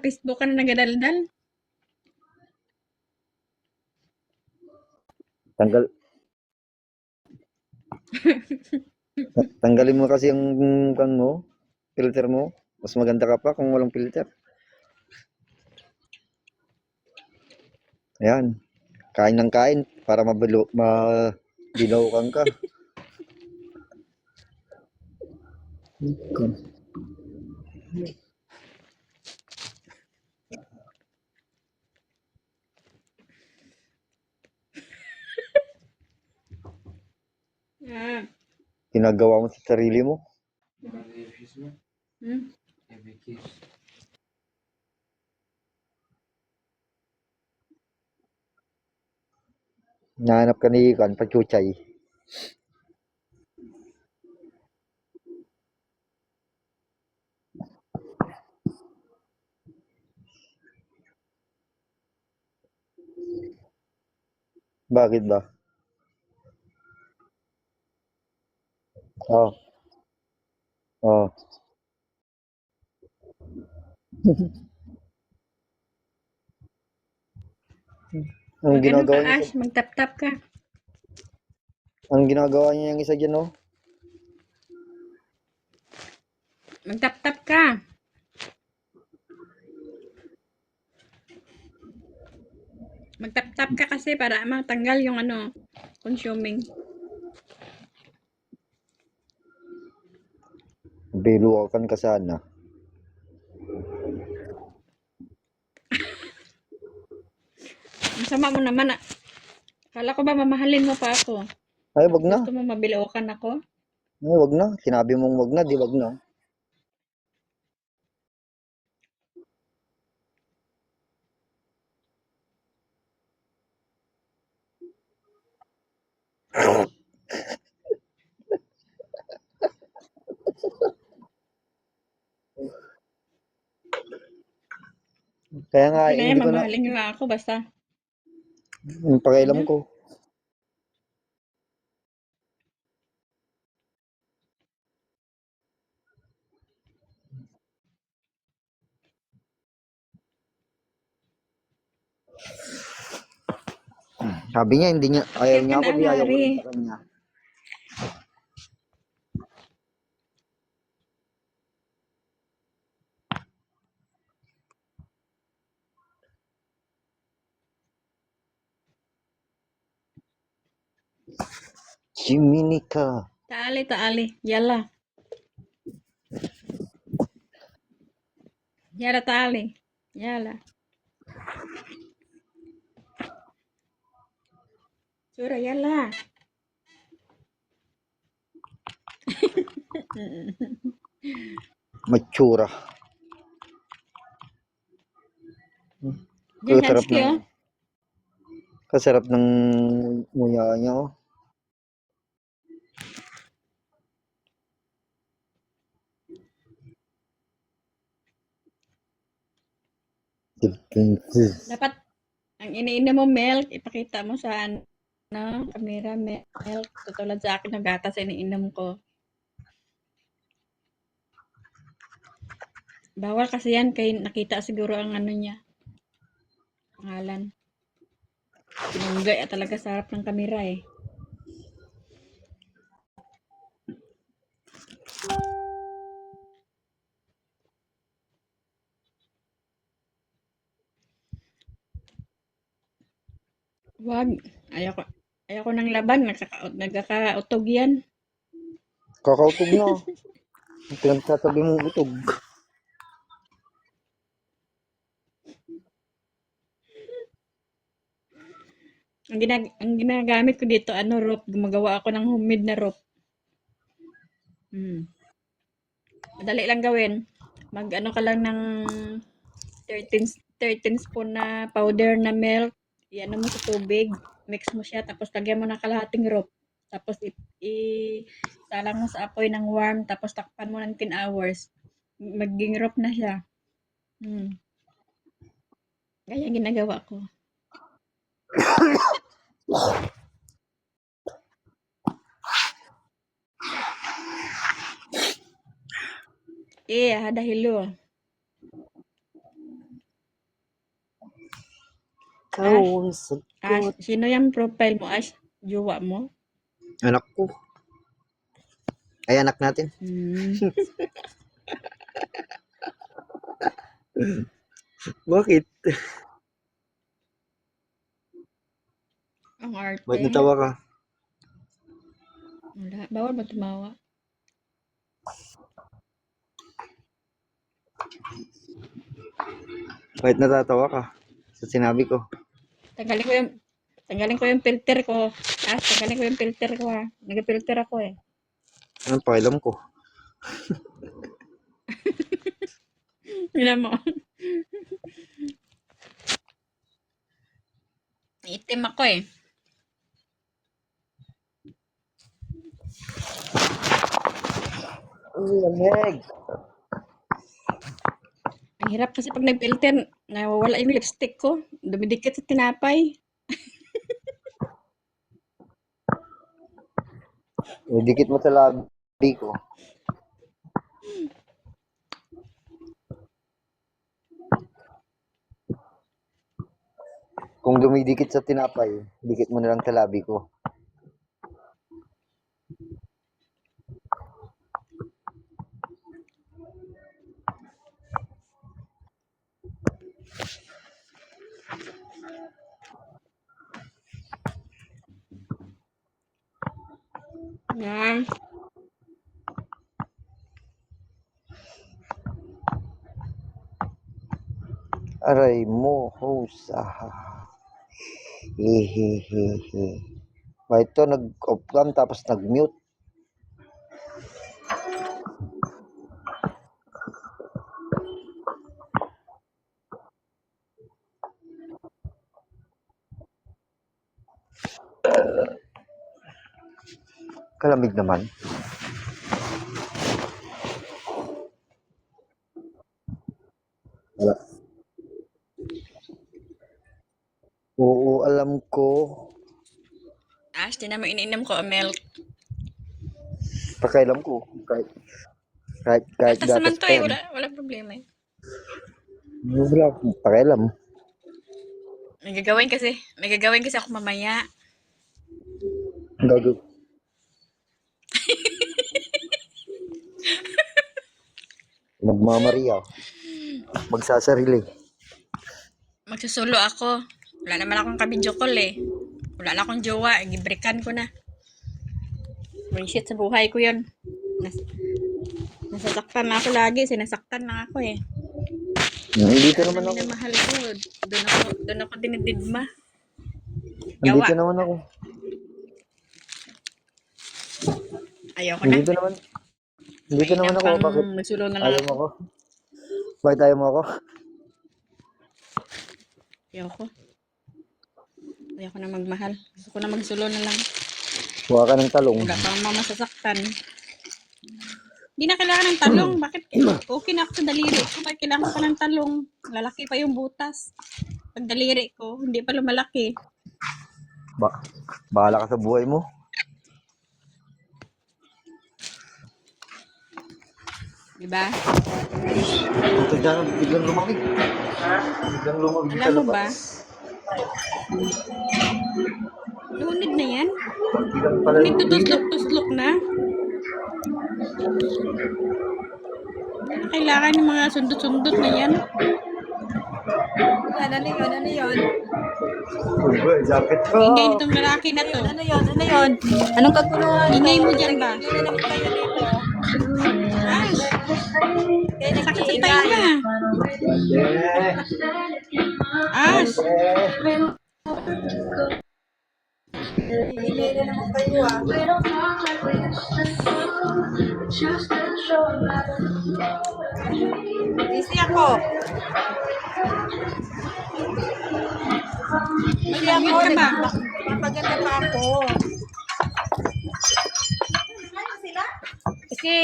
Facebook ka na nagadaldal? Tanggalin mo kasi yung filter mo. Mas maganda ka pa kung walang filter. Ayan. Kain ng kain para mabilawkan ka. Ginagawa mo sa sarili mo. Nahanap ka ni Pachuchay. Bakit ba? Oh. Oh. Ang ginagawa niya, Ash, magtap-tap ka. ang ginagawa niya yung isa dyan, no? Magtap-tap ka. Magtap-tap ka kasi para matanggal yung consuming. Biluwakan ka sana. Ang sama mo naman. Akala ko ba mamahalin mo pa ako? Ay, wag na. Gusto mo mabilaukan ako? Ay, wag na. Sinabi mong wag na, di wag na. Kaya nga, Okay na yan, hindi ko na, mamahalin nyo lang ako basta. yung pakialam ko. Sabi niya, hindi niya, ayaw niya ako, di ayaw ko rin sa kanya. Jiminika. Taali. Yala. Yala taali. Yala. Sura, yala. Matsura. Yan, Kasarap Hansky, ng, kasarap ng nguya niya, oh. Dapat, ang iniinom mo milk, ipakita mo sa camera milk. Tutulad sa akin, ng gatas iniinom ko. Bawal kasi yan, kay nakita siguro ang niya. Pangalan. Pinunggay talaga sa harap ng kamera eh. Wag. Ayoko ng laban. Nagkakautog yan. Kakautog na. Pinagsasabi mong utog. Ang ginagamit ko dito, rope. Gumagawa ako ng homemade na rope. Madali lang gawin. Ka lang ng 13 spoon na powder na milk. Iyan mo sa tubig. Mix mo siya. Tapos lagyan mo ng kalahating rope. Tapos isalang mo sa apoy ng warm. Tapos takpan mo ng 10 hours. Maging rope na siya. Kaya ginagawa ko. Hada hilo. Oh, sagot. Sino yung profile mo, Ash? Jowa mo? Anak ko. Ay, anak natin. Bakit? Ang arte. Bakit natawa ka? Wala. Bawal ba tumawa? Bakit natatawa ka? Sa sinabi ko. Tanggalin ko yung filter ko. Tanggalin ko yung filter ko ha. Nag-filter ako eh. Anong pakialam ko? Tingnan mo. Itim ako eh. Ang lamig. Ang hirap kasi pag nag-filter, nawawala yung lipstick ko. Dumidikit sa tinapay. Dikit mo sa labi ko. Kung dumidikit sa tinapay, dikit mo na lang sa labi ko. Yan. Aray mo, hosa. Hehehehe. Ba ito, nag-off cam tapos nag-mute. Kalamig naman. Wala. Oo, alam ko. Tinan mo, iniinom ko ang milk. Pakialam ko. Kahit Gatas naman gatas to pa eh. yan. Wala problema eh. Wala akong pakialam. May gagawin kasi ako mamaya. Gago. Magmamariya. Magsasarili. Magsusulo ako. Wala naman akong kabidyo call eh. Wala na akong jowa. Gibrikan ko na. Bullshit sa buhay ko yun. Nasasaktan na ako lagi. Sinasaktan na ako eh. Nandito naman ako. Minamahal ko. Doon ako dinididma. Nandito naman ako. Ayoko na. Nandito naman ako. Bakit? Magsulo na lang Ayaw mo ako. ako? Bakit ayaw mo ako? Ayoko na magmahal. Gusto ko na magsulo na lang. Kuha ka ng talong. Wala pang masasaktan. Hindi na kailangan ng talong. Bakit? Okay na ako sa daliri ko. Bakit kailangan ko pa ng talong? Lalaki pa yung butas. Pag daliri ko, hindi pa lumalaki. Bahala ka sa buhay mo. Diba? Ito dyan, biglang lumamig. Biglang lumamig sa Alam mo ba? labas. Lunid na yan. Biglang pala Lunid tutuslok na. Kailangan ng mga sundot-sundot na yan. Yan, ano yun? Uy, jacket ko. Ingay nitong lalaki na to. Ano yun? Anong kaguluhan? Ingay mo dyan ba? Hindi na naman kayo dito. Ash! Kaya Sakit sa nag-iingay. tayo na. Ash! Iingay na naman kayo ah. Busy ako. May mag-mute ka ba? Mapaganda pa ako. Si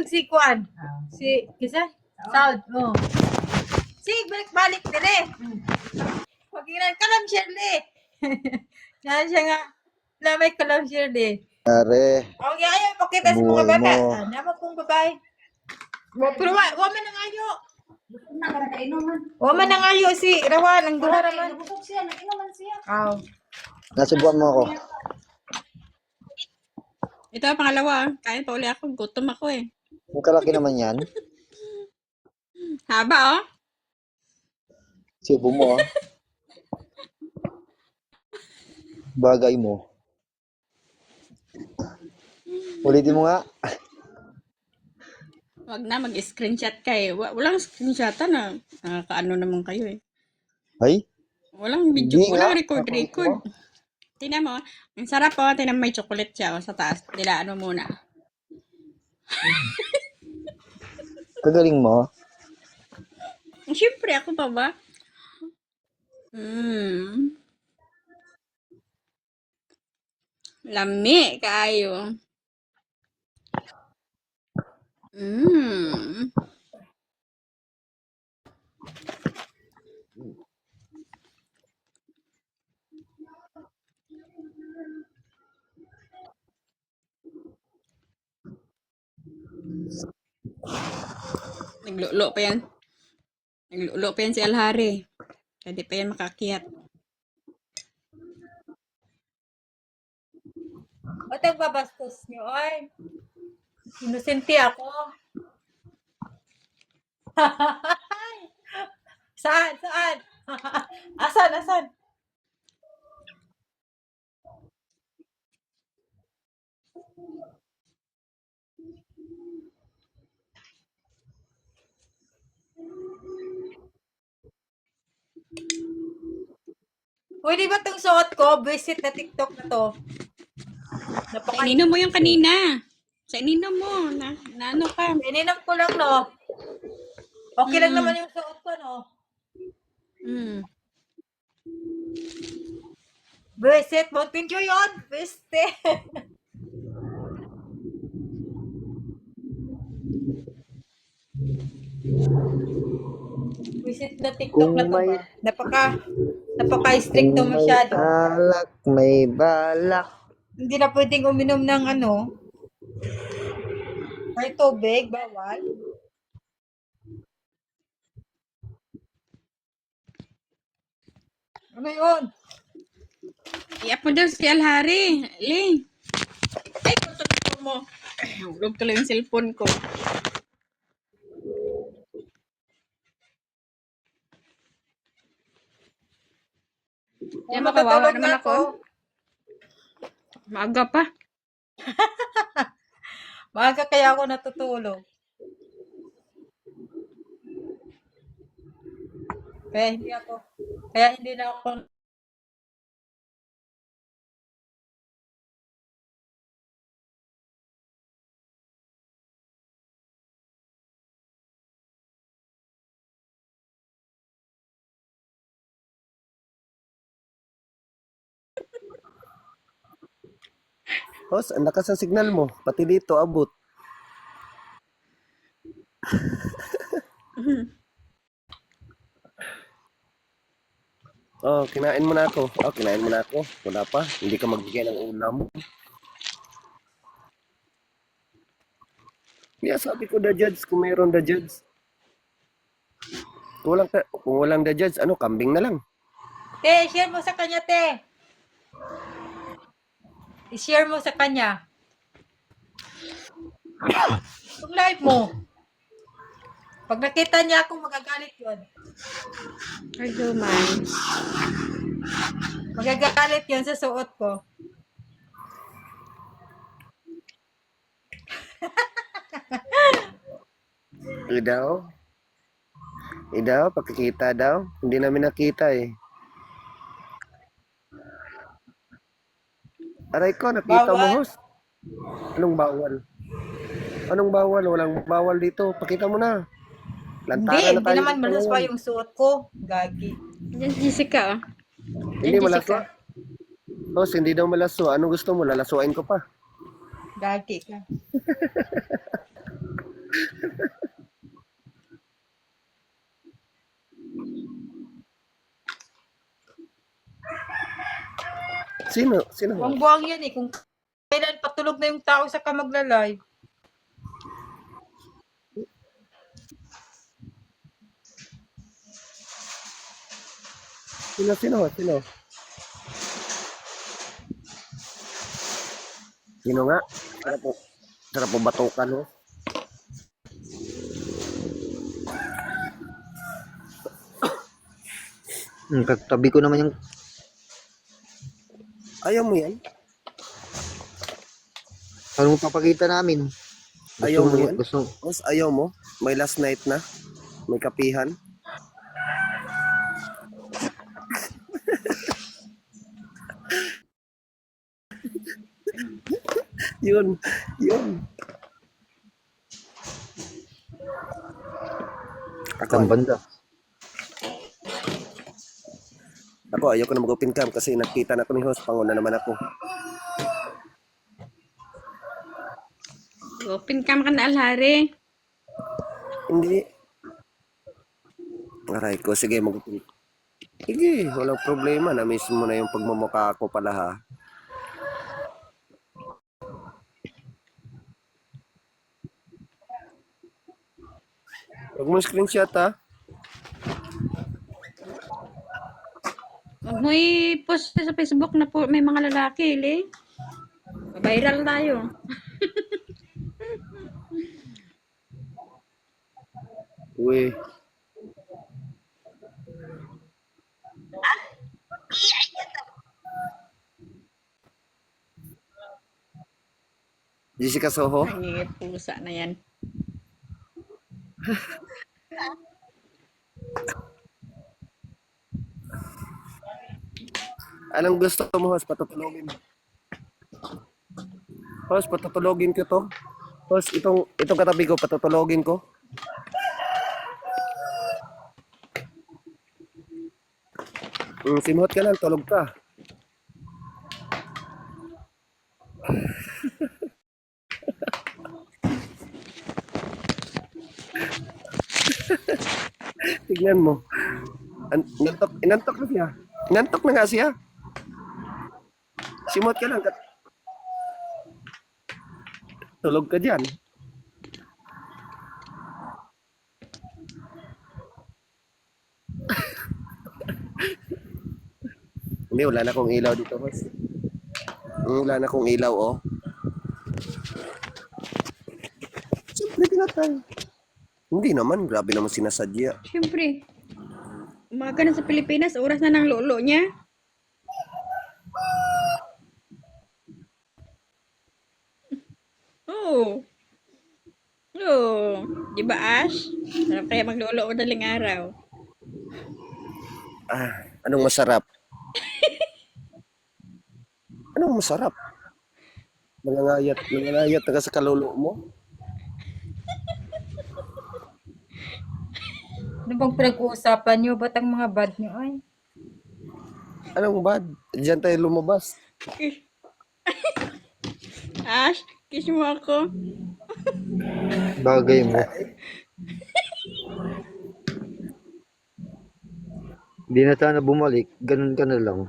si Kwan. Si kisa South mo. Si balik-balik dire. Wag ilan kalam Shirley. Yan siya nga. Lamay kalam Shirley. Are, Okay, ayaw pakita sa mga Buhay babae. mo. Naman pong babae. Pero wa man ang ayo. O man nangayo si Rawan, ang duha raman. Aw. Nasubuan mo ako. Ito ang pangalawa. Kain pa uli ako. Gutom ako eh. Ang kalaki naman yan. Haba oh. Subo mo, ah. Bagay mo. Ulitin mo nga. Wag na mag-screenshot kayo. Walang screenshotan na. Nakakaano naman kayo eh. Ay, Walang video. Hindi nga. Walang record. Tingnan mo. Ang sarap po. Tingnan mo may chocolate siya oh, sa taas. Ano muna. kagaling mo. Siyempre, ako pa ba? Lami kayo. Naglulo pa yan. Naglulo pa yan si Alhari. Kaya di pa yan makakiyat. Ba't ang babastos niyo, oy? Inosente ako. Saan? Asan? Pwede ba itong suot ko? Visit na TikTok na to. Sa ininom mo yung kanina. Sa ininom mo. Na ano ka? Ininam ko lang, no? Okay lang naman yung suot ko, no? Visit, Mountain Dew yun. Visit. Visit na TikTok na to ba? Napaka-stricto Kung may masyado. alak, may balak. Hindi na pwedeng uminom ng ano. May tubig, bawal. Ano yun? I-up mo daw si Alhari. Ling. Ay, kutok mo. Hulog tuloy yung cellphone ko. Yan, makawawa Matutulog naman na ako. Maaga pa. Maaga kaya ako natutulog. Kaya hindi na ako Hos, ang lakas ng signal mo. Pati dito, abot. Oh, kinain mo na ako. Oh, kinain mo na ako. Wala pa. Hindi ka magbigay ng ulam. Kaya sabi ko the judge, kung mayroon the judge. Kung walang the judge, ano, kambing na lang. Te, share mo sa kanya, te. I-share mo sa kanya. Yung live mo. Pag nakita niya akong magagalit yun. Ay, man. Magagalit yun sa suot ko. Idaw, pakikita daw. Hindi namin nakita eh. Aray ko, nakita mo, Bawal. host. Anong bawal? Anong bawal? Walang bawal dito. Pakita mo na. Lantaran na Hindi tayo naman dito malaswa ngayon. yung suot ko. Gagi. Yan, Jessica, oh. Hindi Yan, malaswa. Host, hindi daw malaswa. Anong gusto mo? Lalasuain ko pa. Gagi ka. Sino? Buwang-buwang yan eh. Kung kailan patulog na yung tao sa ka magla-live. Sino? Sino nga? Sarap po batukan, ho. Katabi ko naman yung Ayaw mo yan? anong papakita namin. Ayaw mo yan? Gusto, Boss, ayaw mo? May last night na? May kapihan? Yun. ang banda. Ako, ayaw ko na mag-open cam kasi nakita na ko ni host. Panguna naman ako. Open cam ka na, Alhari. Hindi. Aray ko, sige, mag-open. Sige, walang problema. Na-miss mo na yung pagmamukha ko pala, ha? Huwag mo screenshot, ha? Huwag mo i-post sa Facebook na po may mga lalaki, li. Viral tayo. Uy. Jessica Soho? Ay, pusa na yan. Anong gusto mo, host? Patutulogin. Host, patutulogin ko to. Host, itong katabi ko, patutulogin ko. Simuhot ka lang, tulog ka. Tignan mo. Inantok na siya. Inantok na nga siya. Simuhot ka lang. Tulog ka dyan. Hindi, wala na akong ilaw dito, boss. Wala na akong ilaw, oh. Siyempre, tinatay. Hindi naman, grabe naman sinasadya. Siyempre. Umaga na sa Pilipinas, oras na ng lolo niya. Oo. Oo. Di ba, Ash? Sarap kaya maglolo madaling araw. Anong masarap? Anong masarap? Nangangayat na sa kaluluwa mo? Ano bang pinag-uusapan nyo? Ba't ang mga bad nyo ay? Anong bad? Diyan tayo lumabas. Ash, kiss mo ako. Bagay mo. Di na sana bumalik, ganun ka na lang.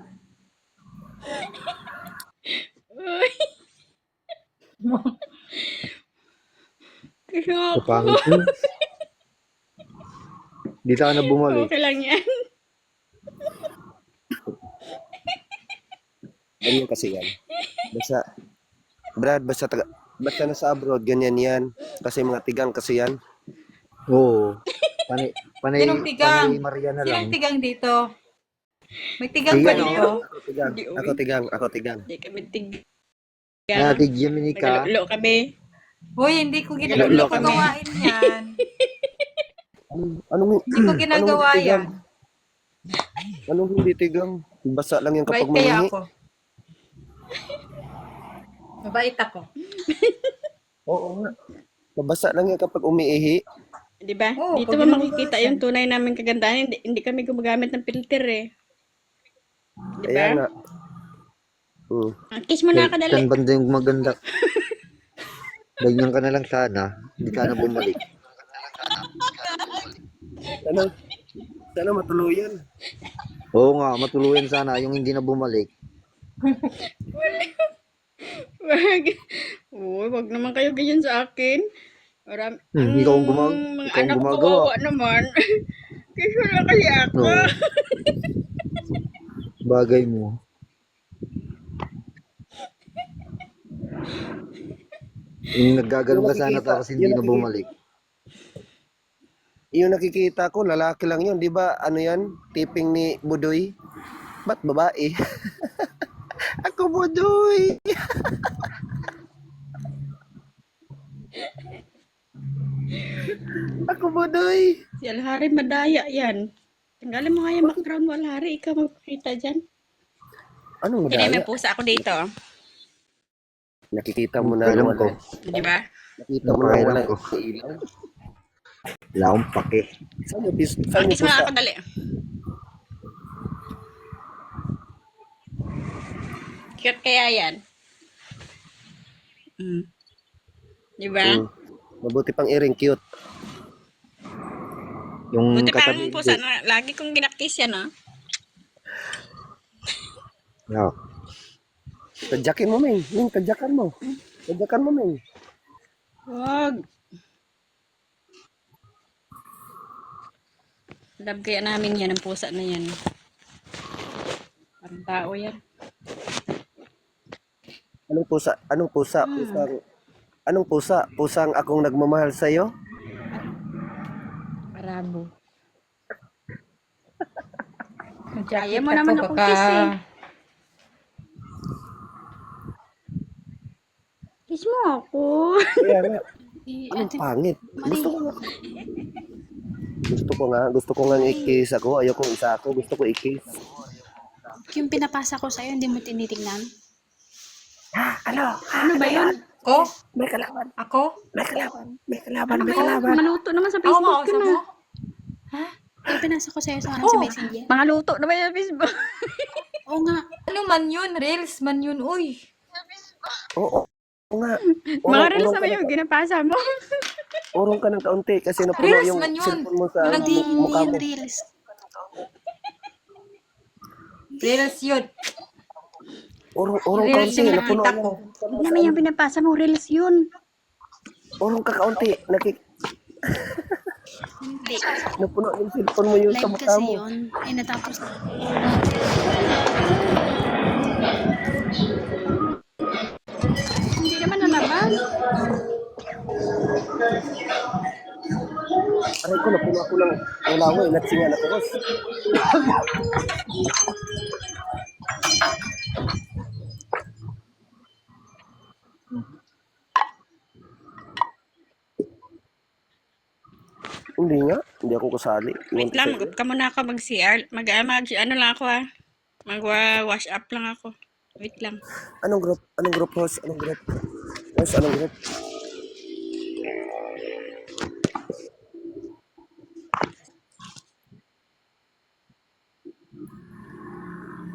Uy. Kiss mo Sa ako. pangit mo. Di sana bumalik. Okay lang yan. Ganyan kasi yan. Basta nasa abroad, ganyan yan. Kasi mga tigang kasi yan. Oo. Panay Sinong tigang? Maria na Sinong lang. tigang dito? May tigang ba Tigang. dito? Ako tigang. Hindi kami tig... Ate Jaminica. Naglalolo kami. Hoy, hindi ko Lolo kami. ginagawain yan. Anong Hindi ko ginagawa anong tigang? yan. Anong hindi tigang? Basa lang yan Mabait kapag kaya mangingi. ako. Mabait ako. Oo nga. Mabasa lang yan kapag umiihi. Di ba? Oo, Dito pag ba ginagawa makikita yung tunay namin kagandahan? Hindi kami gumagamit ng filter eh. Di Kaya ba? nga. Kiss mo na Saan kadali. banda yung maganda? Ganyan ka na lang sana. Hindi ka na bumalik. Sana matuluyan. Oo nga, matuluyan sana yung hindi na bumalik. Wag. Uy, wag naman kayo ganyan sa akin. Marami, Ikaw ang mga ikaw ang anak gumagawa. kawawa naman. Kiss mo na kasi ako. Oo. Bagay mo. Yung Yung naggaganon ka sana nakikita, tapos hindi na bumalik. yung nakikita ko, lalaki lang yun. Di ba, ano yan? Tipping ni Budoy. Ba't babae? Ako Budoy! Ako Budoy! Si Alhari madaya yan. Tanggalin mo nga yung background mo, Alhari. Ikaw magpakita dyan. Anong Hindi, may madaya? pusa ako dito. Nakikita mo na Alam ko. Di ba? Nakita mo na Napakailam wala ko. ilaw. Wala akong pake. Saan yung Kiss mo nga pusa? ako, dali. Cute kaya yan. Di ba? Mabuti pang iring, cute. Yung Buti pa katabi. ang pusa na lagi kong ginaktis yan, ah. No. Tadyakin mo, Ming. Ming, tadyakan mo. Tadyakan mo, Ming. Wag. Love kaya namin yan, ang pusa na yan. Parang tao yan. Anong pusa? Anong pusa? Anong pusa? Pusang akong nagmamahal sa'yo? Parabo. Jacket Ayaw mo naman ako, akong kiss eh. Kiss mo ako. Kaya nga, Eh, anong Ate pangit. Marie, Gusto ko nga i-kiss ako. Ayaw kong isa ako. Gusto ko i-kiss. yung pinapasa ko sa'yo, hindi mo tinitingnan? Ano ba yun? Ko? May kalaban. Ako? May kalaban. May kalaban. Ano May ba yun? kalaban. Mga luto naman sa Ako Facebook kausap yun mo? ah. Yung pinasa ko sa'yo sa, sa messenger? Mga luto naman yung Facebook. Oo nga. Ano man yun? Reels man yun, uy. Oo. Oo nga. Mga reels naman yung ginapasa mo. Urong ka ng kaunti kasi napuno Reels yung man yun. cellphone mo sa Hindi, hindi mukha yung mo. reels. Reels yun. Urong Reels kaunti. yung Napuno nakita ko. Hindi naman yung binapasa mo, reels yun. Urong ka kaunti. Hindi. Napuno yung cellphone mo yung sa Live mukha kasi mo. yun. Ay, natapos na. Hindi naman nalabas. Aray ko, napuno ako ng ulaway. Natsingan ako, boss. Hindi nga. Hindi ako kasali. Wait lang, mag ka muna ako mag-CR. Ano lang ako ah. Mag-wash up lang ako. Wait lang. Anong group? Anong group, host? Anong group? Host, anong group?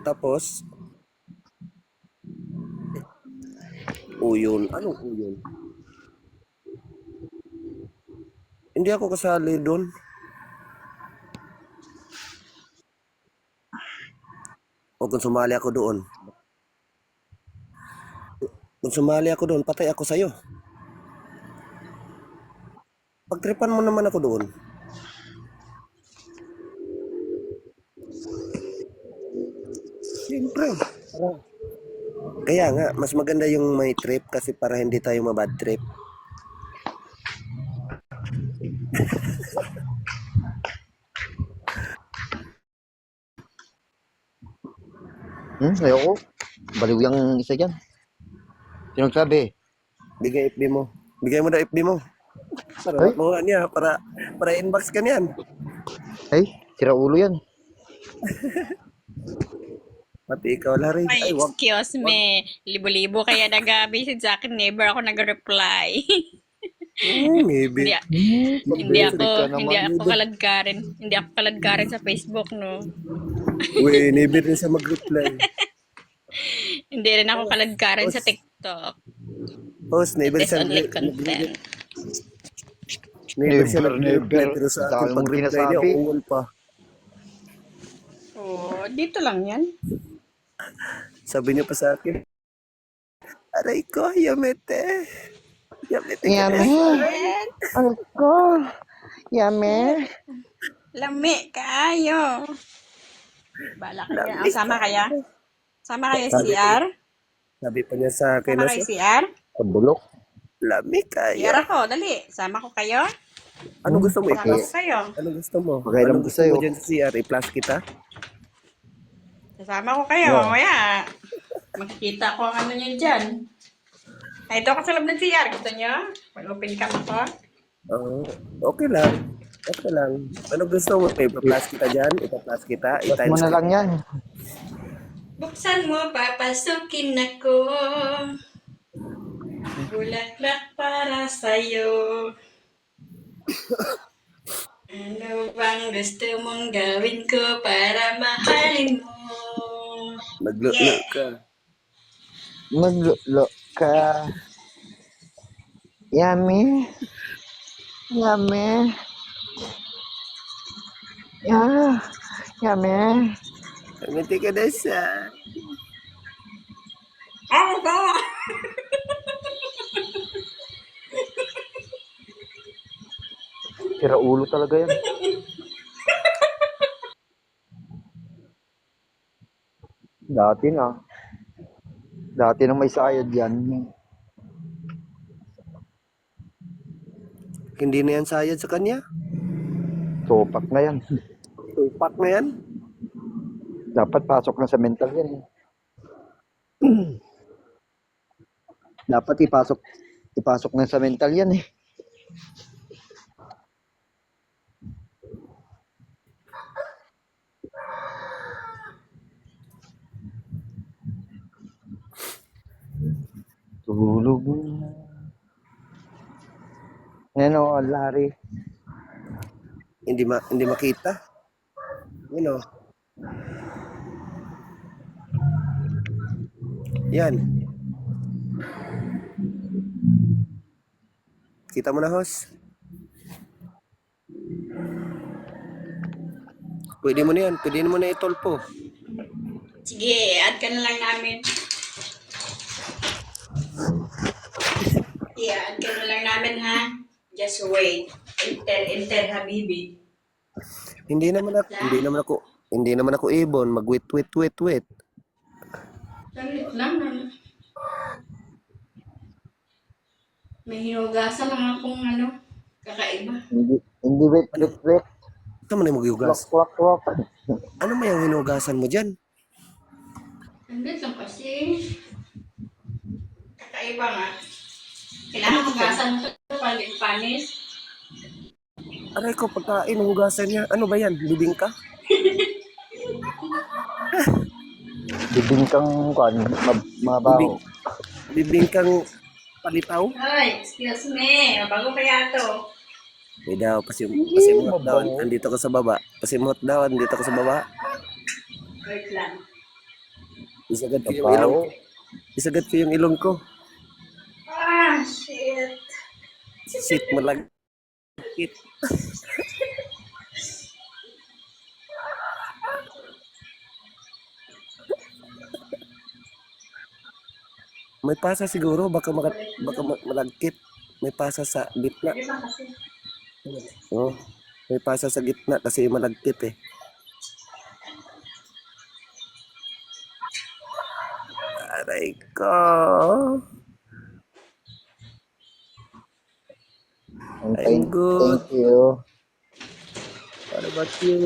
Tapos, uyon. Anong uyon? Hindi ako kasali doon. O kung sumali ako doon. Kung sumali ako doon, patay ako sa'yo. Pagtripan mo naman ako doon. Siyempre. Kaya nga, mas maganda yung may trip kasi para hindi tayo mabad trip. Ayoko. Baliw yung isa dyan. Sino nagsabi? Bigay FB mo. Bigay mo na FB mo. Para Ay? makuha niya, para inbox ka niyan. Ay, sira ulo yan. Pati ikaw, Larry. Ay, Ay, wag. excuse me. Libo-libo kaya nag-message sa akin. Never ako nag-reply. Maybe. Hindi ako, ka naman. hindi ako kaladkarin. Hindi ako kaladkarin sa Facebook, no. Uy, never rin siya mag-reply. Hindi rin ako kaladkarin sa TikTok. Post, never It's siya only nag-reply. content. Never siya Never, nag-reply. never. Pero sa Dami akin, mong pag-reply niya, sinasabi. ungol pa. Oh, dito lang yan. Sabi niya pa sa akin, aray ko, Yamete. Yamete ka na. Ano ko? Yame. Lami kayo. Bala kaya. Sama kaya? Sama kayo sa Sabi, CR? sabi pa niya sa akin Sama na kayo siya, CR? Pabulok. lami CR kaya. ako, dali. Sama ko kayo? Ano gusto mo Sama ko i-plus? kayo. Ano gusto mo? Pakailan Anong ko gusto mo sa'yo. dyan sa CR? I-plus kita? Sasama ko kayo, Yeah. mamaya. Makikita ko ang ano nyo dyan. Ay, ito ako sa loob ng CR. Gusto nyo? Mag-open cam ako. Oo. Okay lang. Okay lang. Ano gusto mo? I-plus kita dyan? Ipa-plus kita? Plus mo I-times na kita? lang yan. Buksan mo, papasukin ako. Bulaklak para sa'yo. Ano bang gusto mong gawin ko para mahalin mo? Naglo-lo ka. Maglulo ka. Yummy. Yummy. Yeah. Yummy. Ngiti ka na siya. Ano ba? Sira ulo talaga yan. Dati na. Dati nang may sayad yan. Hindi na yan sayad sa kanya. Tupak na yan. Tupak na yan. Dapat pasok na sa mental yan. Dapat ipasok na sa mental yan eh. Tulog na. Yan o, Larry. Hindi makita. Yun o. Yan. Kita mo na, host. Pwede mo na yan. Pwede mo na itolpo. Sige, add ka na lang namin. Yeah, add ka na lang namin ha. Just wait. Enter Habibi. Hindi naman ako ibon. Mag-wait. Salit lang. May hinugasan lang akong kakaiba. Hindi wait. Ito mo na mag-yugas. Kwak. Ano may yung hinugasan mo dyan? Hindi lang kasi. Kakaiba nga. Kailangan hugasan mo ito para panis. Aray ko, pagkain, hugasan niya. Ano ba yan? Bibingka? Bibing kang mabaho. Bibingkang palitaw? Ay, excuse me. Bago kaya to. May daw, pasimot daw. Andito ko sa baba. Pasimot daw, andito ko sa baba. Wait lang. Isagad ko yung ilong. Isagad ko yung ilong ko. Ah, shit. Shit, malagkit. May pasa siguro, baka malagkit. May pasa sa gitna. Di ba kasi? Oh, may pasa sa gitna kasi malagkit eh. Aray ko. I'm good. Thank you. What about you?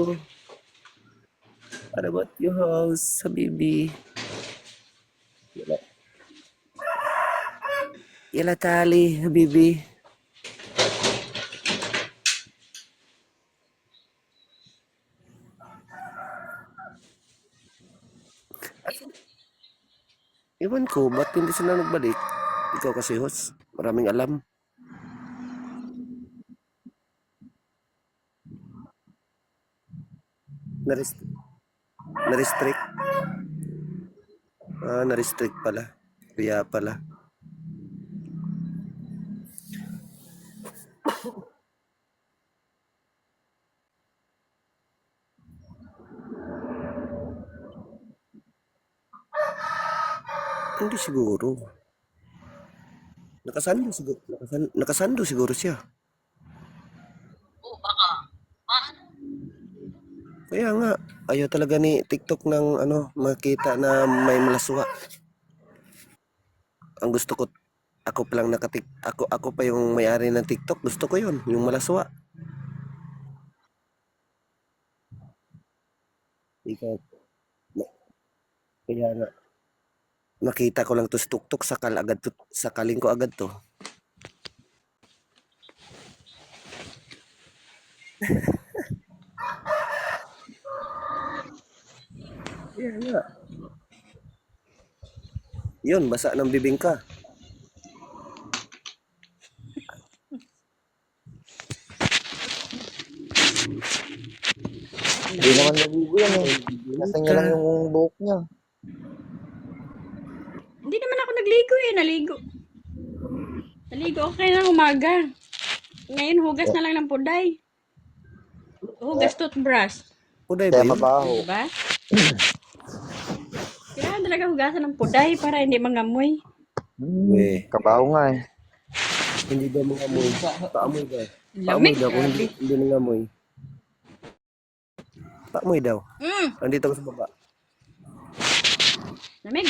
What about you, house, Habibi? Yala tali, Habibi. Iwan ko, ba't hindi sila nagbalik? Ikaw kasi, host. Maraming alam. Na-restrict? Na-restrict pala. Kaya pala. Hindi siguro. Nakasando siguro siya. Kaya nga, ayaw talaga ni TikTok ng ano, makita na may malaswa. Ang gusto ko, ako pa lang ako pa yung may-ari ng TikTok. Gusto ko yun, yung malaswa. Ikaw, kaya nga, makita ko lang to sa tuktok, sakaling ko agad to. Kaya nga. Yun, basa ng bibingka. Hindi naman naligo yan eh. Nasa niya lang yung buhok niya. Hindi naman ako nagligo eh. Naligo ako kayo ng umaga. Ngayon, hugas na lang ng puday. Hugas toothbrush. Puday ba Kaya yun? mabaho. Diba? Kailangan talaga hugasan ng puday para hindi mangamoy. Eh, Kabaho nga eh. hindi daw mga amoy. Paamoy daw. Paamoy Lamig. daw, kung Grabe. hindi mga amoy. Paamoy daw. Mm, Andito ko sa baba. lamig.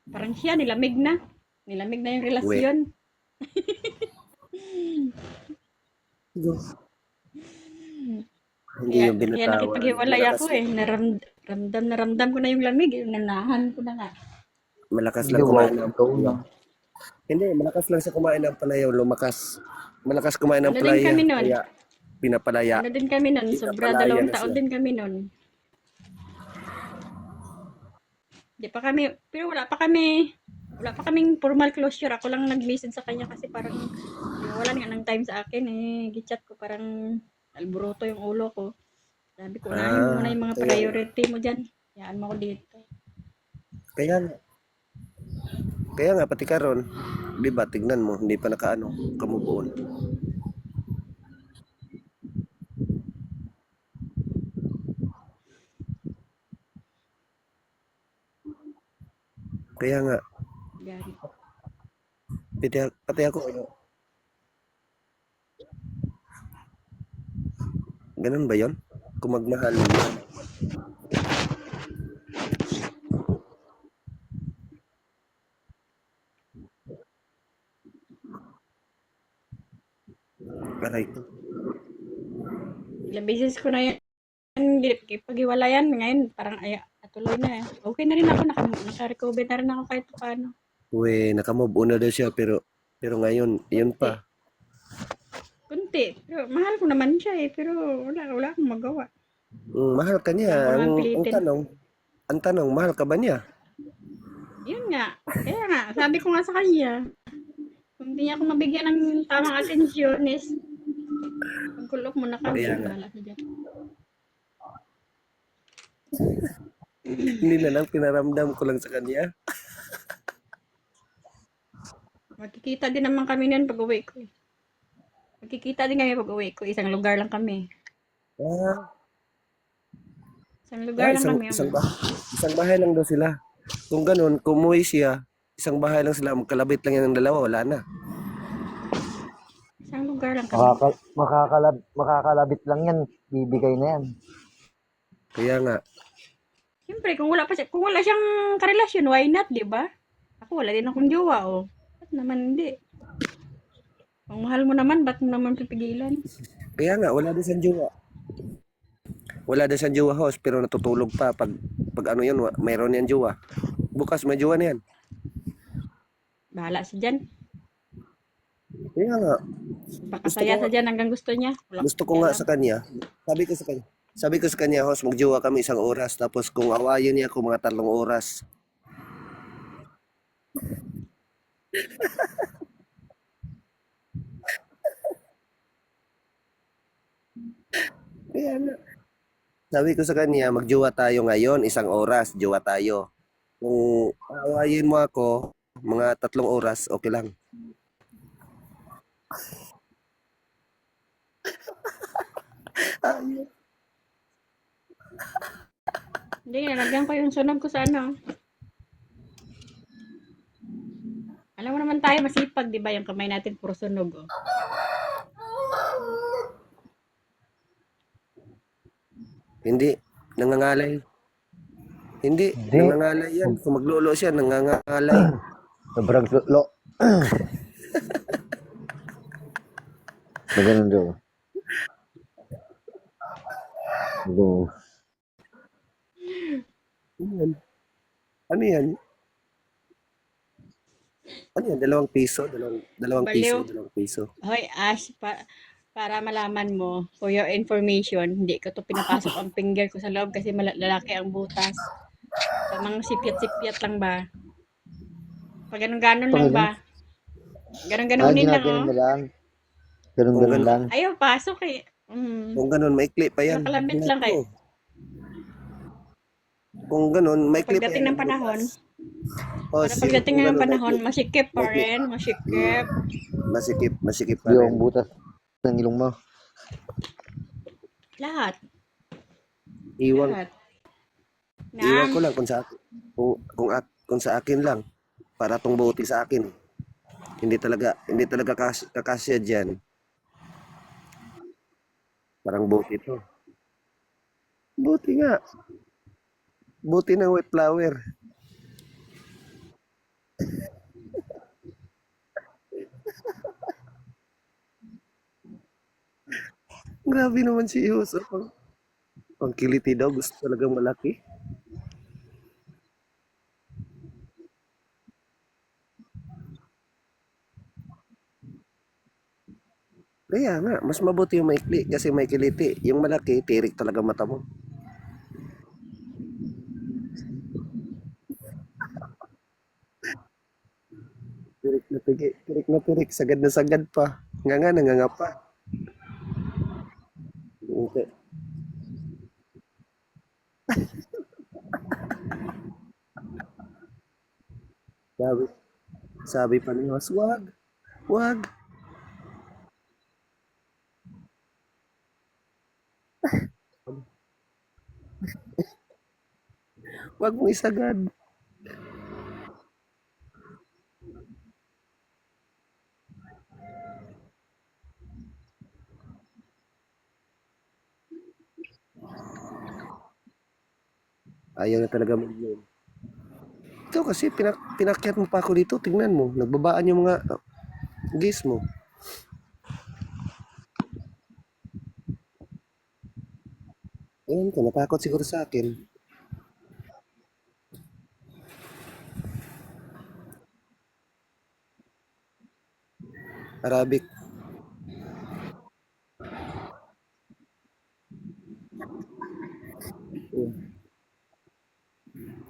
Parang siya, nilamig na. Nilamig na yung relasyon. Hindi Kaya, yung kaya binatawan. nakipaghiwalay ako eh. Ramdam ko na yung lamig. Nanahan ko na nga. Malakas Hindi, lang kumain wow, ng ikaw lang. Hindi, malakas lang siya kumain ng palayaw. Malakas kumain ng Ano din palaya. kami nun? Kaya pinapalaya. Ano din kami nun? Sobra Pinapalaya 2 na taon siya. din kami nun. Di pa kami, pero wala pa kaming formal closure. Ako lang nag-message sa kanya kasi parang wala nga ng time sa akin eh. Gichat ko parang alboroto yung ulo ko. Sabi ko, unahin mo muna yung mga priority mo dyan. Yaan mo ko dito. Kaya nga. Kaya nga, pati karon, di ba, tignan mo, hindi pa nakaano, kamubuon. Kaya nga, Gari. pati ako, ano, ganun ba yon? Kung magmahal mo, aray ko. Ilang beses ko na yan. Pag-iwalayan ngayon, parang tuloy na eh. Okay na rin ako, naka-recover na rin ako kahit paano. Uwe, nakamove on na daw siya, pero ngayon, yun pa. Kunti. Pero mahal ko naman siya eh. Pero wala akong magawa. Mahal ka niya. Kailangan ko naman Ang pilitin. tanong, mahal ka ba niya? Yun nga. Kaya nga, sabi ko nga sa kanya, kung hindi niya ako mabigyan ng tamang atensyon is, pagkulok mo na kami. Kaya nga. Bahala ka dyan. Hindi na lang, pinaramdam ko lang sa kanya. Magkikita din naman kami nun pag uwi ko eh. Magkikita din kami pag uwi ko. Isang lugar lang kami. Ah, Isang lugar lang kami. isang bahay lang daw sila. Kung ganun, kung umuwi siya, isang bahay lang sila, magkalabit lang yan ng dalawa, wala na. Isang lugar lang kami. Makakalabit lang yan. Bibigay na yan. Kaya nga, Siyempre, kung wala siyang karelasyon, why not, di ba? Ako, wala din akong jowa, oh. Ba't naman hindi? Kung mahal mo naman, ba't mo naman pipigilan? kaya nga, wala din siyang jowa. Wala din siyang jowa host, pero natutulog pa. Pag ano yun, mayroon yan jowa. Bukas may jowa na yan. Bahala siya dyan. Kaya nga, Pakasaya sa dyan hanggang gusto niya. Wala gusto ko nga sa kanya, sabi ko sa kanya, host, magjowa kami 1 oras, tapos kung awayin niya ako mga 3 oras. Kaya nga. Sabi ko sa kanya, magjowa tayo ngayon, 1 oras, jowa tayo. Kung awayin mo ako, mga 3 oras, okay lang. Hindi, nalagyan ko yung sunog ko sa ano. Alam mo naman tayo masipag, di ba? Yung kamay natin puro sunog, oh. Hindi. Nangangalay. Hindi. Hindi. Nangangalay yan. Kung maglolo siya, nangangalay. Sobrang lo. Ganun daw. Oo. Ano yan? Ano yan? Ano yan? 2 piso? Dalawang piso? Baliw. 2 piso? Hoy, Ash, para malaman mo, for your information, hindi ko to pinapasok ang finger ko sa loob kasi lalaki ang butas. Pag mga sipyat-sipyat lang ba? Pag ganun-ganon lang ba? Ganun-ganunin lang, Ginaganon oh. mo lang. Ganun lang. Ayaw, pasok eh. Kung ganun, maikli pa yan. Nakalambit lang kayo. Kung ganun, maikli pa Pagdating yan. ng panahon, Oh, para pagdating kung ng ganun, panahon, maikli. masikip pa rin, masikip. Masikip pa Yung rin. butas ng ilong mo. Lahat. Iwang, Lahat. iwang ko lang kung sa akin. Kung sa akin lang. Para tong buti sa akin. Hindi talaga kakasya diyan. Parang buti to. Buti nga. Buti ng wet flower. Grabe naman si Ius. Ang kiliti daw. Gusto talagang malaki. Kaya nga, mas mabuti yung maikli kasi may kiliti. Yung malaki, tirik talaga mata mo. Tirik na tirik, sagad na sagad pa. Nga nanganga pa. Okay. Sabi, sabi pa niya, wag. Wag mo isagad. Ayaw na talaga mag-yun. Ito kasi pinakyat mo pa ako dito. Tingnan mo. Nagbabaan yung mga gis mo. Ayun ka, natakot siguro sa akin. Arabic.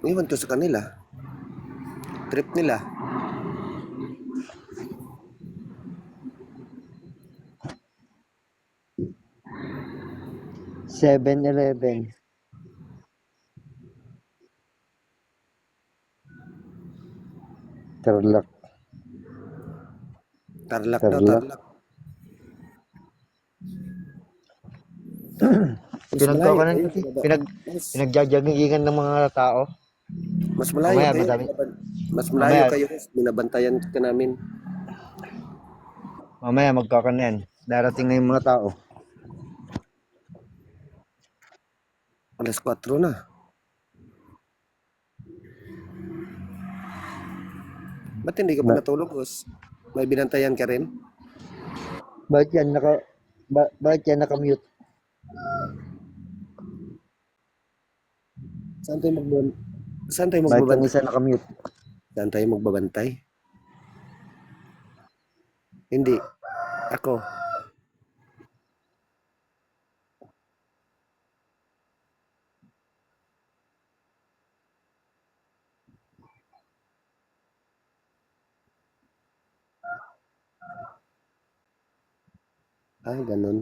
Iwan to sa kanila. Trip nila. Seven-Eleven. Tarlac. Tarlac daw, Tarlac. tarlac. Mas malayo Pinagkakanan kayo. kasi. Pinagjajagingan ng mga tao. Mas malayo Mamaya, kayo. madami. Mas malayo Mamaya. kayo. Binabantayan ka namin. Mamaya magkakanan. Darating na yung mga tao. 4:00 na. Ba't hindi ka pa natulog, Gus? May binantayan ka rin? Bakit yan nakamute? Saan tayo Bakit yung magbabantay? isa nakamute? Saan tayo magbabantay? Hindi. Ako. Ganun.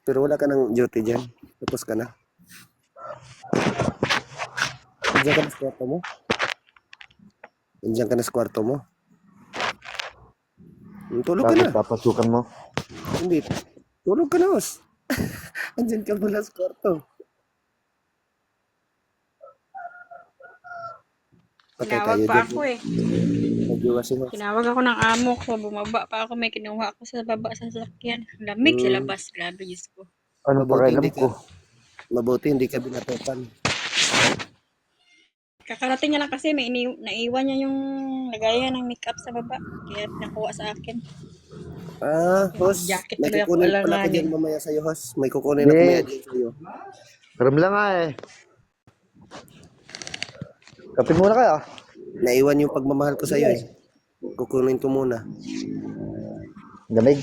Pero wala ka ng duty dyan. Tapos ka na. Nandiyan ka na sa kwarto mo? Nandiyan ka na sa kwarto mo? Tulog ka Bakit na. papasukan mo? Hindi. Tulog ka na, Os. Nandiyan ka pala sa kwarto. Patay Tinawag tayo pa dyan. ako eh. Nagdiwa si host. Tinawag ako ng amo ko. Bumaba pa ako. May kinuha ako sa baba sa sasakyan. Lamig sa labas. Grabe, Diyos ko. Anong Mabuti pakialam hindi ka, ko? mabuti hindi ka binatukan. Kakarating niya lang kasi may naiwan niya yung lagayan ng makeup sa baba. Kaya nakuha sa akin. Host, Jacket may tuloy ako kukunin pala ko alanganin. dyan mamaya sa'yo, host. May kukunin ako Hindi. mamaya dyan sa'yo. Karam lang nga eh. Kape muna kayo. Naiwan yung pagmamahal ko sa'yo eh. Kukunin ko muna. Gamig.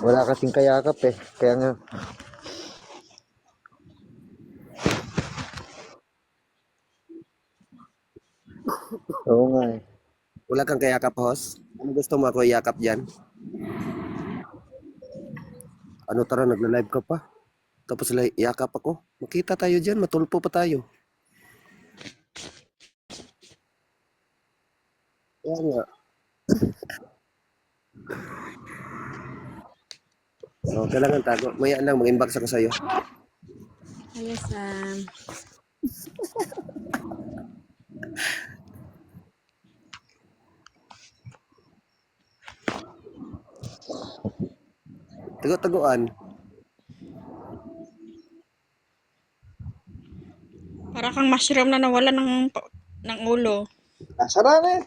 Wala kasing kayakap eh. Kaya nga. Oo nga eh. Wala kang kayakap, host? Ano gusto mo ako iyakap dyan? Ano tara, nagla-live ka pa? Tapos yakap ako? Makita tayo dyan, matulpo pa tayo. Kaya nga. So, kailangan tago. Maya lang, mag-inbox ako sa'yo. Ayos, Tago-taguan. para kang mushroom na nawala ng ulo. Nasara na eh.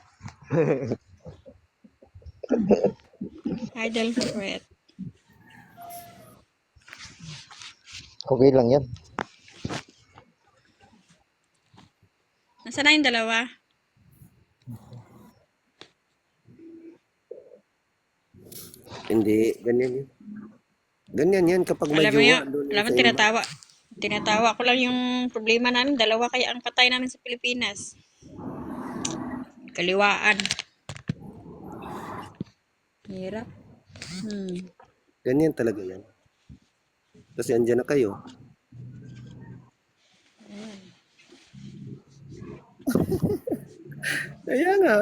Idol threat. Okay lang yan. Nasaan na yung dalawa? Hindi, ganyan yun. Ganyan yan kapag may Alam mo jowa. yun, doon alam mo, sa iba. tinatawa ko lang yung problema namin. Dalawa kaya ang patay namin sa Pilipinas. Kaliwaan. Hirap. Ganyan talaga yan. Kasi andyan na kayo. Kaya nga.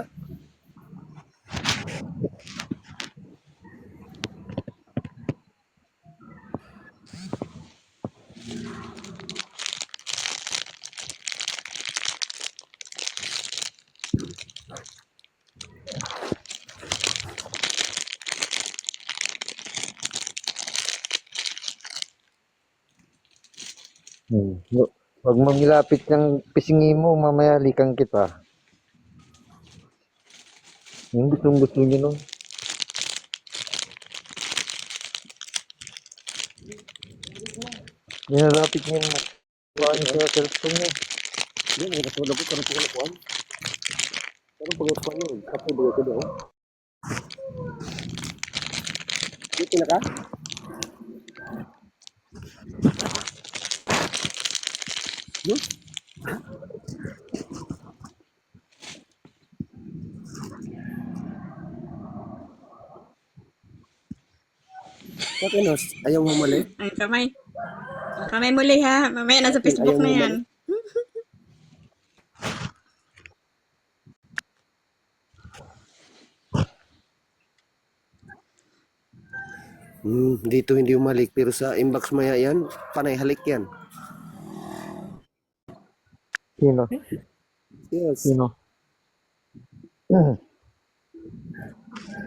Huwag mong ilapit ng pisingi mo, mamaya likang kita. Yung gusto niyo nun. Nilalapit niyo yung kuhaan sa cellphone niya. Yan, ang katulog ko, karang pagkakuan. Karang pagkakuan yun. Kapag bago ko doon. Dito na ka? Yun? Bakit, Nos? Ayaw mo mali? Ang kamay. Ang kamay muli ha. Mamaya nasa Facebook Ayaw na mo yan. Dito hindi umalik. Pero sa inbox maya yan, panay halik yan. Sino? Yes. Sino?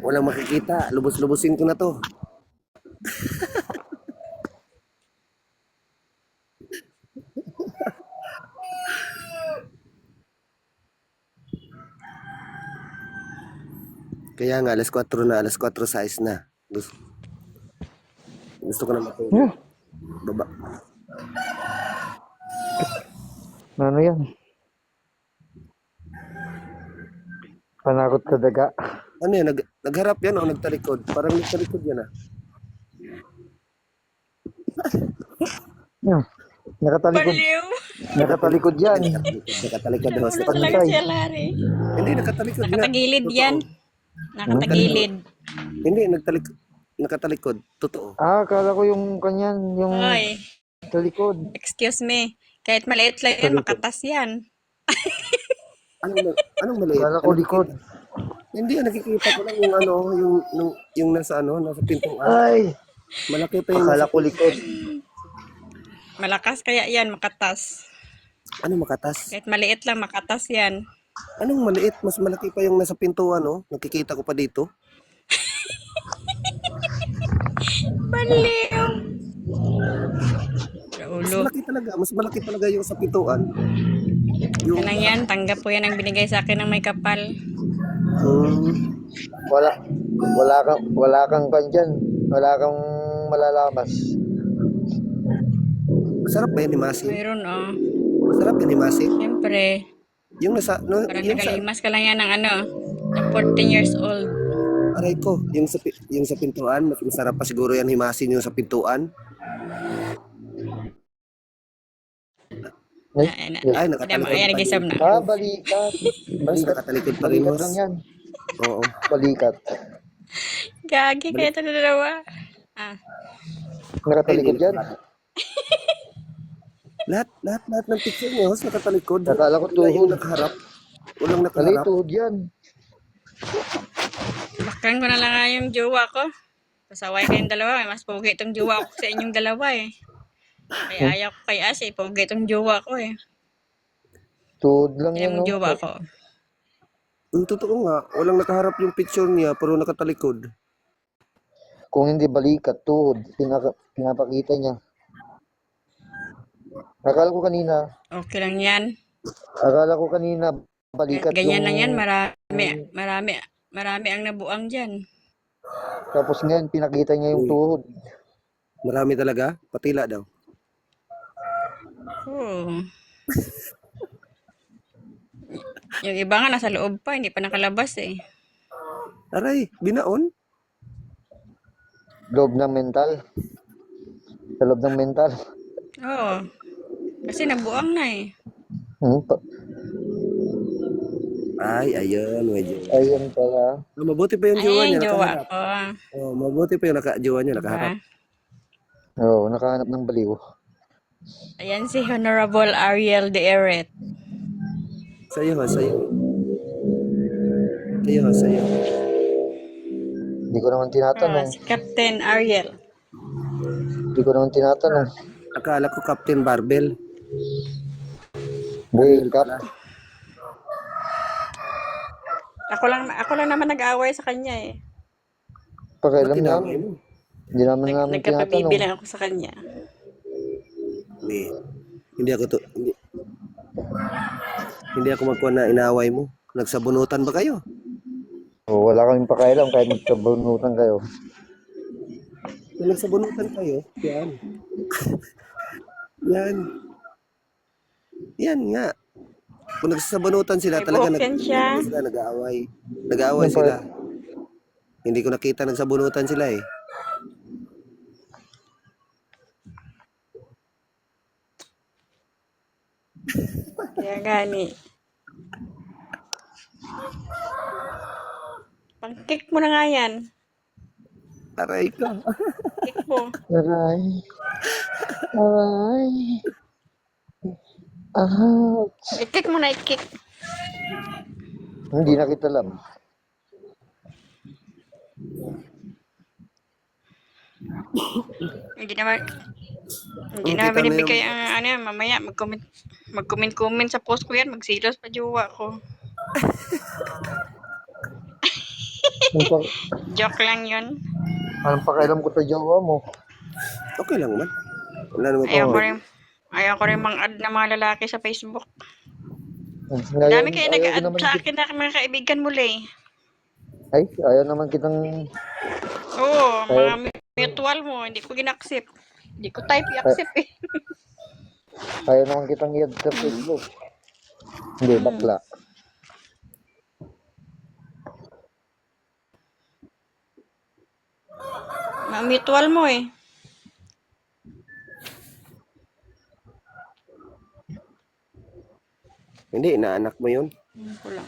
Walang makikita. Lubos-lubosin ko na to. Kaya nga, alas 4 na, alas 4 size na. Gusto ko na matulog. Baba. Ano yan? Panakot sa daga. Ano yan? Nagharap yan o nagtalikod? Parang nagtalikod yan ah. Nakatalikod. Baliw! Nakatalikod yan. Nagkatalikod host. Ano talaga Pantay. siya, Larry? Hindi, nakatalikod nga. Nakatagilid Totoo. yan. Nakatagilid. Hindi, nagtalikod. nakatalikod. Totoo. Akala ko yung kanyan, yung Hoy, sa likod. excuse me. Kahit maliit lang Sa yan, likod. makatas yan. Anong maliit? Akala ko likod. Hindi, nakikita ko lang yung ano, yung nasa ano, nasa pintuan. Ay, Malaki pa yung akala nasa ko likod. Malakas kaya yan, makatas. ano makatas. Kahit maliit lang, makatas yan. Anong maliit? Mas malaki pa yung nasa pintuan, no? Nakikita ko pa dito. Baliw! Mas Ulo. malaki talaga yung sa pintuan. Yung, Yan lang yan, tanggap po yan ang binigay sa akin ng may kapal. Wala kang kanyan. Wala kang malalamas. masarap ba yan ni Masi? Mayroon, oh. Masarap yan ni Masi? Siyempre, Yung nasa, no, parang yung sa, nakalimas ka lang yan ng ano, ng 14 years old. aray ko, yung sa pintuan, mas masarap pa siguro yan himasin yung sa pintuan. Ay, Ayan na. Ay, Ayan, nakatalikod ayan, pa nagisam na. balikat. Mas Balikat. nakatalikod pa rin, Balikat boss. lang yan. Oo. Balikat. Gagi, kaya ito na dalawa. Ah, Nakatalikod yan. Lahat ng picture niya, host, nakatalikod. Akala ko Wala yung tuhod. nakaharap. Walang Mali, nakaharap. tuhod yan. baklan ko na lang nga yung jowa ko. Pasaway kayong dalawa. Mas pogi itong jowa ko sa inyong dalawa eh. Kaya ayaw ko kay Asi, pogi itong jowa ko eh. Tuhod lang yan, Yung no? jowa ko. Ang totoo nga, walang nakaharap yung picture niya, pero nakatalikod. Kung hindi balikat, tuhod. Pinapakita niya. Akala ko kanina, Okay lang yan. balikat Ganyan yung... lang yan. Marami ang nabuang dyan. Tapos ngayon, pinakita niya yung tuhod. Marami talaga, patila daw. Oh. Yung iba nga nasa loob pa, hindi pa nakalabas eh. Aray, binaon? Loob ng mental. Sa loob ng mental. Oo. Kasi nabuang na eh. Ay, ayun, medyo. Ayun pala. Mabuti pa yung jowa Ay, niya, jowa nakaharap. ko. Oh, mabuti pa yung jowa niya, nakaharap. Diba? Oo, nakahanap ng baliw. Ayan si Honorable Ariel de Eret. Sa'yo, sa'yo. Sa'yo. Hindi ko naman tinatanong. Si Captain Ariel. Hindi ko naman tinatanong. Akala ko Captain Barbell. Balikat. Ako lang naman nag-away sa kanya eh. Pakialam Tinawag namin. mo. Hindi naman namin tinatanong. Nagkapabibilang ako sa kanya. Hindi ako hindi ako magkuha na inaway mo. Nagsabunutan ba kayo? Oo, wala kaming pakialam kahit magkabunutan kayo. Kung nagsabunutan kayo, yan. Yan nga. Kung nagsasabunutan sila, May talaga broken siya. sila nag-aaway. Nag-aaway Yung sila. Hindi ko nakita nagsabunutan sila eh. Kaya gani. Pang-kick mo na nga yan. Aray ko. Kick mo. Aray. Aray. Ah. I-kick mo na, i-kick. Hindi na kita alam. Hindi naman Kita na binibigay ang ano yan, mamaya mag-comment sa post ko yan, magsilos pa jowa ko. Joke lang yun. Anong pakialam ko sa jowa mo? Okay lang man. Wala naman Ayaw ko rin mang-add ng mga lalaki sa Facebook. Ngayon, Dami kayo ayaw nag-add naman sa akin na mga kaibigan muli. Ay, ayaw naman kitang... Oo, mga mutual mo, hindi ko gina-accept. Hindi ko type i-accept eh. Ayaw naman kitang i-add sa Facebook. Hindi, bakla. Mga mutual mo eh. Hindi, inaanak mo yun. Ko lang.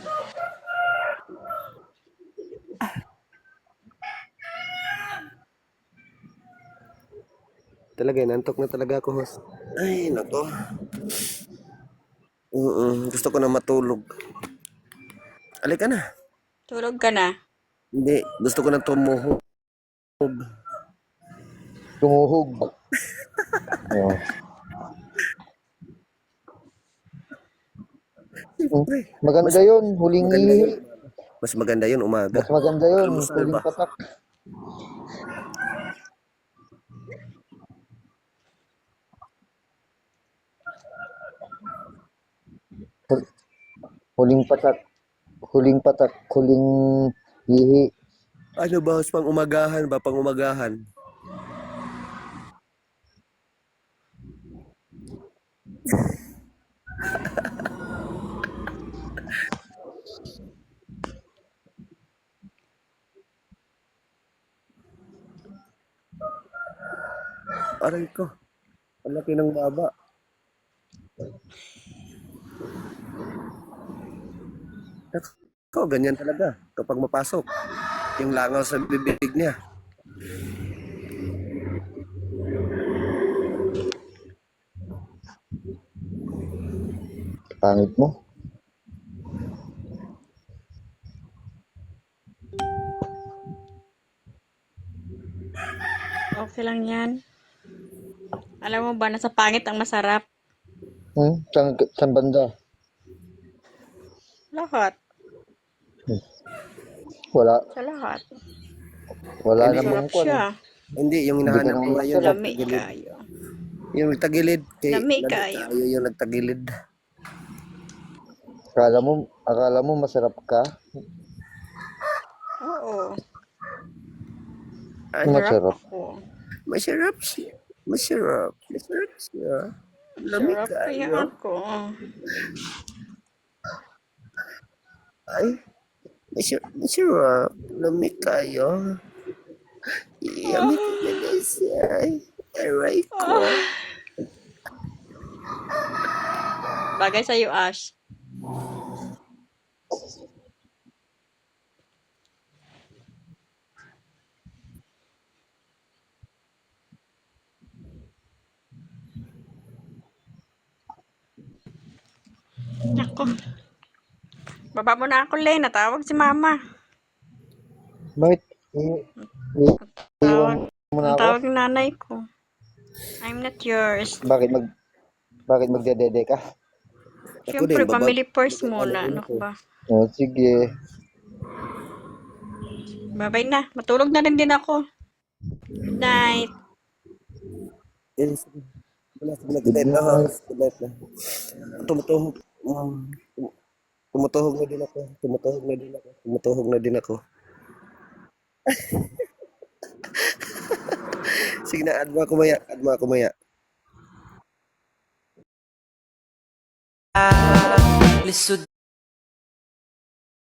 talaga. Nantok na talaga ako, host. Ay, nako. Gusto ko na matulog. Alika na. Tulog ka na. Hindi. Gusto ko na tumuhog. Tumuhog. Oh. Siyempre. Maganda yun, huling Maganda ihi. yun. Mas maganda yun umaga. Mas maganda yun, Almusal huling ba? patak. Huling patak. Huling patak, huling ihi. Ano ba, host? Pang umagahan ba? Pang umagahan. Aray ko. Ang laki ng baba. Ito, ganyan talaga. Kapag mapasok, yung langaw sa bibig niya. Pangit mo. Okay lang yan. Alam mo ba, nasa pangit ang masarap? Saan banda? Lahat. Wala. Sa lahat. Wala Hindi. namang Sarap siya. Hindi, yung Hindi ka hinahanap naman ko ngayon, masarap. Lami nagtagilid. kayo. Yung nagtagilid. Lami kayo. Yung nagtagilid. Akala mo masarap ka? Oo. Ay, Sarap Masarap. ako. masarap siya. Masarap. Masarap siya. Lamig Sarap kaya kayo. ako. Ay, masarap. Lamig kayo. Yummy talaga siya. Aray ko. Bagay sa'yo, Ash. Ako. Baba mo na ako, Len. Natawag si Mama. Bakit? Iwan Tawag. mo na Ang ako? tawag ng nanay ko. I'm not yours. Bakit magdedede ka? Ako Siyempre, din, baba. family first muna. Ano ka ba? Oh, sige. Bye-bye na. Matulog na rin din ako. Good night. Yes. Good Good night na. night. Good night na. Tumutuhog. Tumutuhog na din ako. Tumutuhog na din ako. Tumutuhog na din ako. Sige na, add mo ako maya. Add mo ako maya. Lisod